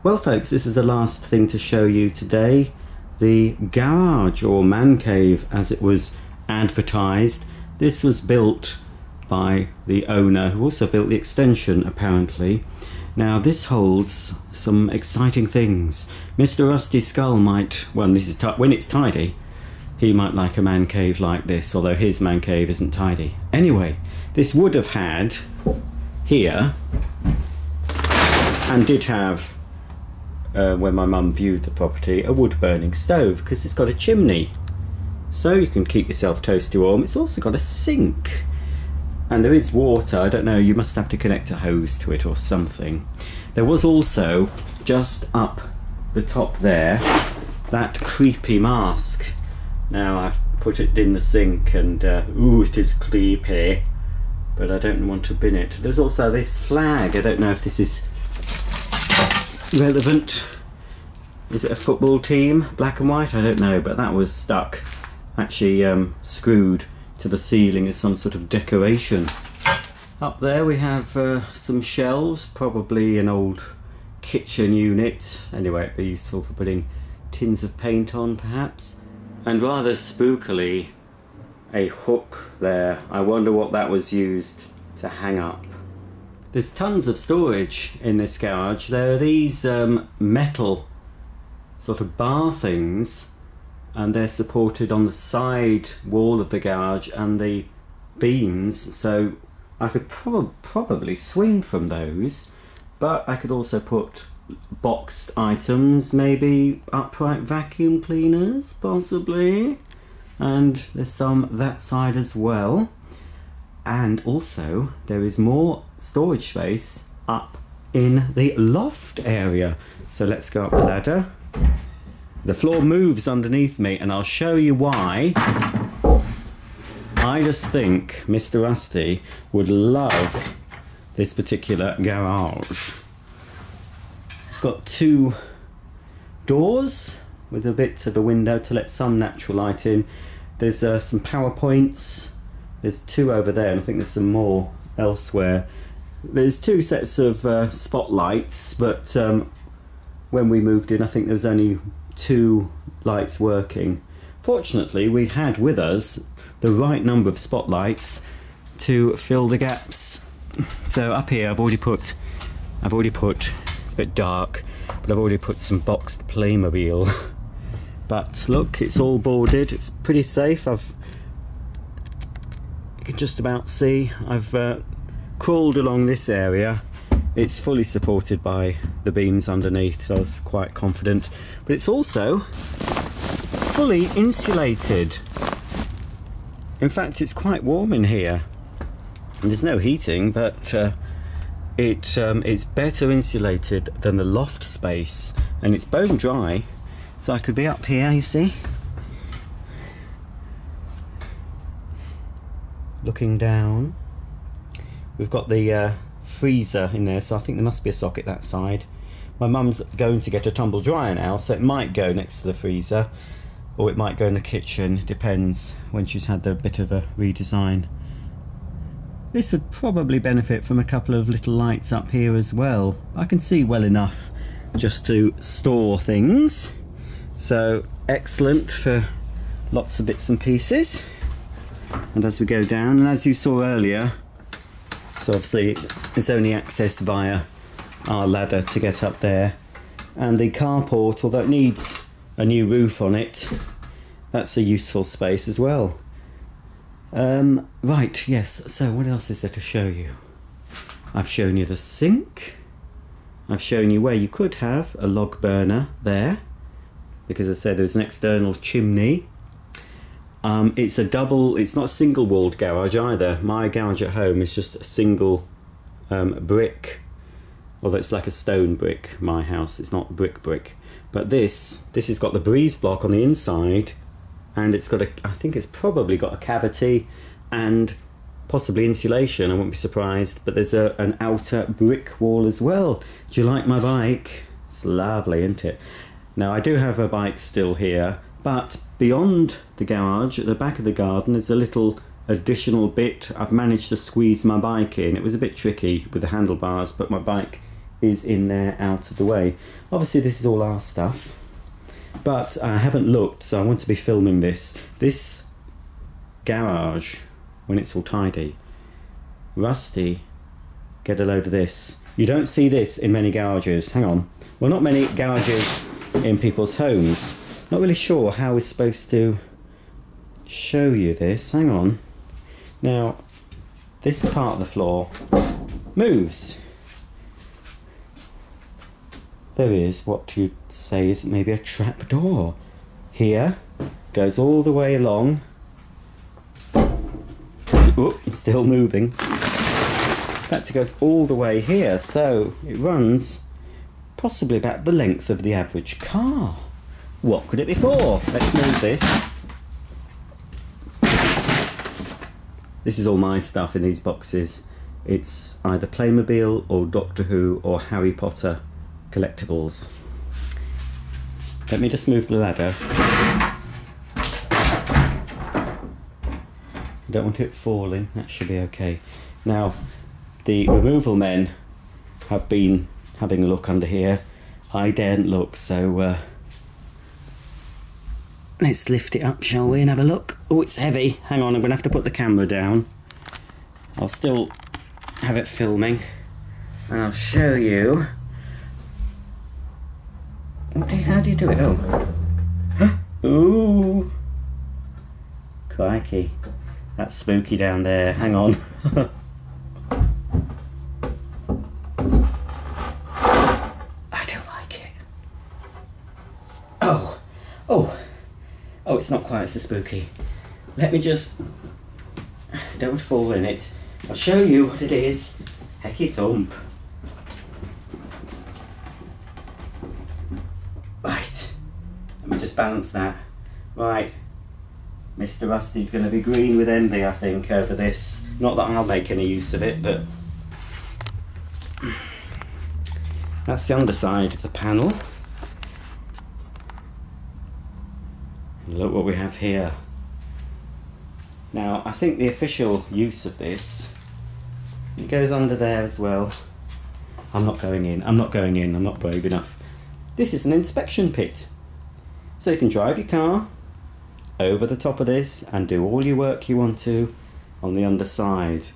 Well folks, this is the last thing to show you today. The garage, or man cave as it was advertised. This was built by the owner, who also built the extension apparently. Now this holds some exciting things. Mr. Rusty Skull might, well, this is when it's tidy, he might like a man cave like this, although his man cave isn't tidy. Anyway, this would have had here, and did have, when my mum viewed the property, a wood burning stove, because it's got a chimney, so you can keep yourself toasty warm. It's also got a sink, and there is water. I don't know, you must have to connect a hose to it or something. There was also, just up the top there, that creepy mask. Now I've put it in the sink and ooh, it is creepy, but I don't want to bin it. There's also this flag. I don't know if this is relevant. Is it a football team, black and white? I don't know, but that was stuck, actually screwed to the ceiling as some sort of decoration. Up there we have some shelves, probably an old kitchen unit. Anyway, it'd be useful for putting tins of paint on perhaps. And rather spookily, a hook there. I wonder what that was used to hang up. There's tons of storage in this garage. There are these metal sort of bar things, and they're supported on the side wall of the garage and the beams, so I could probably swing from those, but I could also put boxed items, maybe upright vacuum cleaners possibly, and there's some that side as well. And also there is more storage space up in the loft area. So let's go up the ladder. The floor moves underneath me and I'll show you why. I just think Mr. Rusty would love this particular garage. It's got two doors with a bit of a window to let some natural light in. There's some power points. There's two over there, and I think there's some more elsewhere. There's two sets of spotlights, but when we moved in I think there was only two lights working. Fortunately we had with us the right number of spotlights to fill the gaps. So up here I've already put, it's a bit dark, but I've already put some boxed Playmobil. But look, it's all boarded, it's pretty safe. You can just about see, I've crawled along this area. It's fully supported by the beams underneath, so I was quite confident. But it's also fully insulated. In fact, it's quite warm in here. And there's no heating, but it's better insulated than the loft space, and it's bone dry, so I could be up here, you see, looking down. We've got the freezer in there, so I think there must be a socket that side. My mum's going to get a tumble dryer now, so it might go next to the freezer, or it might go in the kitchen, depends when she's had a bit of a redesign. This would probably benefit from a couple of little lights up here as well. I can see well enough just to store things, so excellent for lots of bits and pieces. And as we go down, and as you saw earlier, so obviously there's only access via our ladder to get up there, and the carport, although it needs a new roof on it, that's a useful space as well. Right, yes, so what else is there to show you? I've shown you the sink. I've shown you where you could have a log burner there, because I said there's an external chimney. It's not a single walled garage either. My garage at home is just a single brick, although it's like a stone brick. My house, it's not brick. But this has got the breeze block on the inside, and it's got I think it's probably got a cavity and possibly insulation, I wouldn't be surprised. But there's an outer brick wall as well. Do you like my bike? It's lovely, isn't it? Now I do have a bike still here, but beyond the garage, at the back of the garden, there's a little additional bit. I've managed to squeeze my bike in. It was a bit tricky with the handlebars, but my bike is in there out of the way. Obviously this is all our stuff, but I haven't looked, so I want to be filming this. This garage, when it's all tidy, Rusty, get a load of this. You don't see this in many garages. Hang on. Well, not many garages in people's homes. Not really sure how we're supposed to show you this. Hang on. Now, this part of the floor moves. There is what you'd say is maybe a trap door. Here, goes all the way along. Oop, still moving. That goes all the way here, so it runs possibly about the length of the average car. What could it be for? Let's move this. This is all my stuff in these boxes. It's either Playmobil or Doctor Who or Harry Potter collectibles. Let me just move the ladder. I don't want it falling, that should be okay. Now, the removal men have been having a look under here. I daren't look, so let's lift it up, shall we, and have a look. Oh, it's heavy. Hang on, I'm going to have to put the camera down. I'll still have it filming, and I'll show you. How do you do it? Oh. Ooh. Crikey. That's spooky down there. Hang on. I don't like it. Oh. Oh. Oh, it's not quite so spooky. Let me just... Don't fall in it. I'll show you what it is. Hecky thump. Right. Let me just balance that. Right. Mr. Rusty's going to be green with envy, I think, over this. Not that I'll make any use of it, but... That's the underside of the panel. And look what we have here. Now, I think the official use of this, it goes under there as well. I'm not going in, I'm not going in, I'm not brave enough. This is an inspection pit. So you can drive your car over the top of this and do all your work you want to on the underside.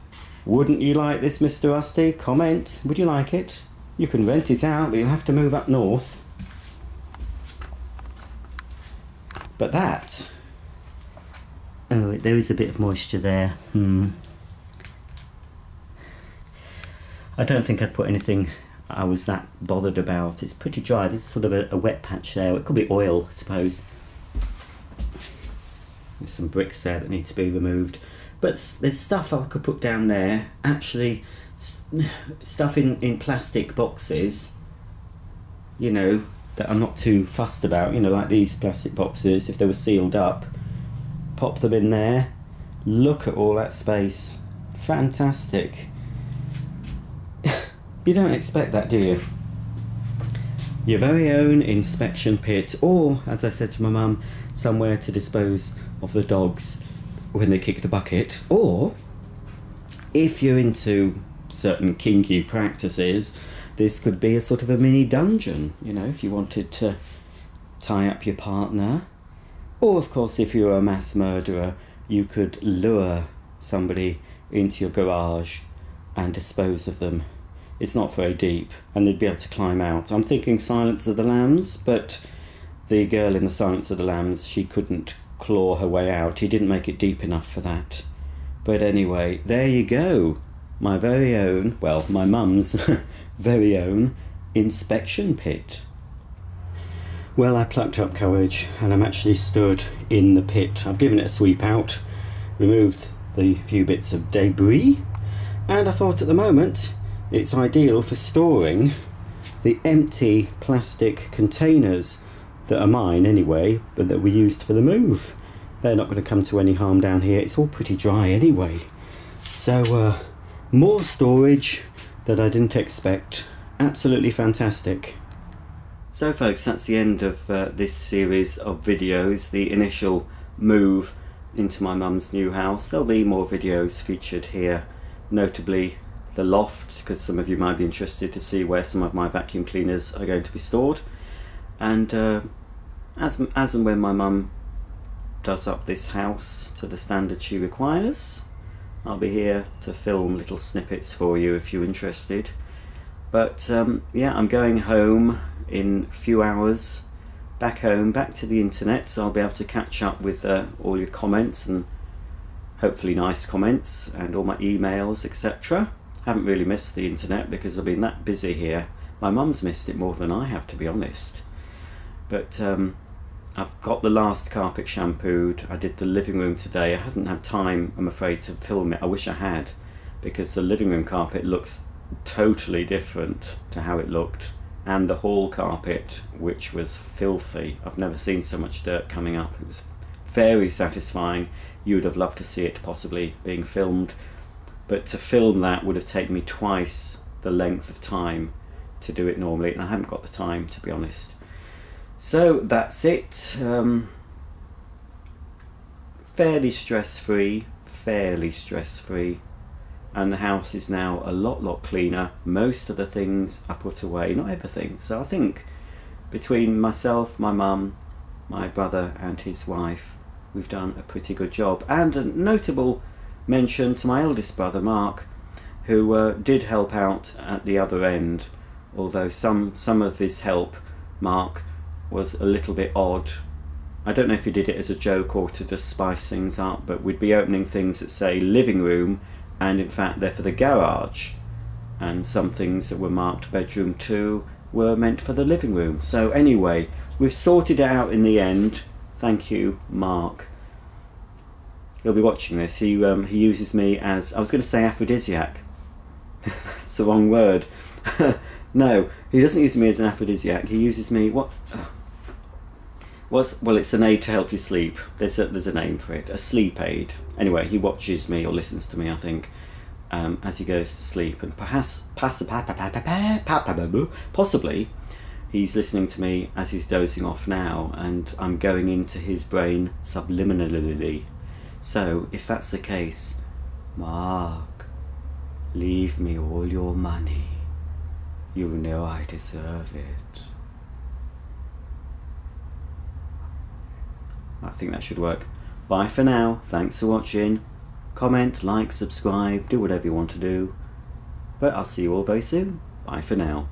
Wouldn't you like this, Mr. Rusty? Comment. Would you like it? You can rent it out, but you'll have to move up north. But that... Oh, there is a bit of moisture there. I don't think I'd put anything I was that bothered about. It's pretty dry. There's sort of a wet patch there. It could be oil, I suppose. There's some bricks there that need to be removed. But there's stuff I could put down there. Actually, stuff in plastic boxes, you know, that I'm not too fussed about. You know, like these plastic boxes, if they were sealed up, pop them in there. Look at all that space. Fantastic. You don't expect that, do you? Your very own inspection pit, or, as I said to my mum, somewhere to dispose of the dogs when they kick the bucket. Or, if you're into certain kinky practices, this could be a sort of a mini dungeon, you know, if you wanted to tie up your partner. Or, of course, if you're a mass murderer, you could lure somebody into your garage and dispose of them. It's not very deep, and they'd be able to climb out. I'm thinking Silence of the Lambs, but the girl in the Silence of the Lambs, she couldn't claw her way out. He didn't make it deep enough for that. But anyway, there you go. My very own, well, my mum's very own inspection pit. Well, I plucked up courage, and I'm actually stood in the pit. I've given it a sweep out, removed the few bits of debris, and I thought at the moment it's ideal for storing the empty plastic containers that are mine anyway, but that we used for the move. They're not going to come to any harm down here. It's all pretty dry anyway. So, more storage that I didn't expect. Absolutely fantastic. So folks, that's the end of this series of videos, the initial move into my mum's new house. There'll be more videos featured here, notably the loft, because some of you might be interested to see where some of my vacuum cleaners are going to be stored. And as and when my mum does up this house to the standard she requires, I'll be here to film little snippets for you if you're interested. But yeah, I'm going home in a few hours, back home, back to the internet, so I'll be able to catch up with all your comments, and hopefully nice comments, and all my emails, etc. Haven't really missed the internet because I've been that busy here. My mum's missed it more than I have, to be honest. But I've got the last carpet shampooed. I did the living room today. I hadn't had time, I'm afraid, to film it. I wish I had, because the living room carpet looks totally different to how it looked, and the hall carpet, which was filthy. I've never seen so much dirt coming up. It was very satisfying. You would have loved to see it possibly being filmed, but to film that would have taken me twice the length of time to do it normally, and I haven't got the time, to be honest. So that's it. Fairly stress-free, and the house is now a lot cleaner. Most of the things are put away, not everything. So I think between myself, my mum, my brother and his wife, we've done a pretty good job. And a notable mention to my eldest brother Mark, who did help out at the other end, although some of his help, Mark, was a little bit odd. I don't know if he did it as a joke or to just spice things up, but we'd be opening things that say living room, and in fact they're for the garage, and some things that were marked bedroom 2 were meant for the living room. So anyway, we've sorted it out in the end. Thank you, Mark. He'll be watching this. He uses me as, I was going to say aphrodisiac. That's the wrong word. No, he doesn't use me as an aphrodisiac. He uses me, well, it's an aid to help you sleep. There's a name for it, a sleep aid. Anyway, he watches me, or listens to me, I think, as he goes to sleep, and possibly he's listening to me as he's dozing off now, and I'm going into his brain subliminally. So if that's the case, Mark, leave me all your money. You know I deserve it. I think that should work. Bye for now. Thanks for watching. Comment, like, subscribe, do whatever you want to do. But I'll see you all very soon. Bye for now.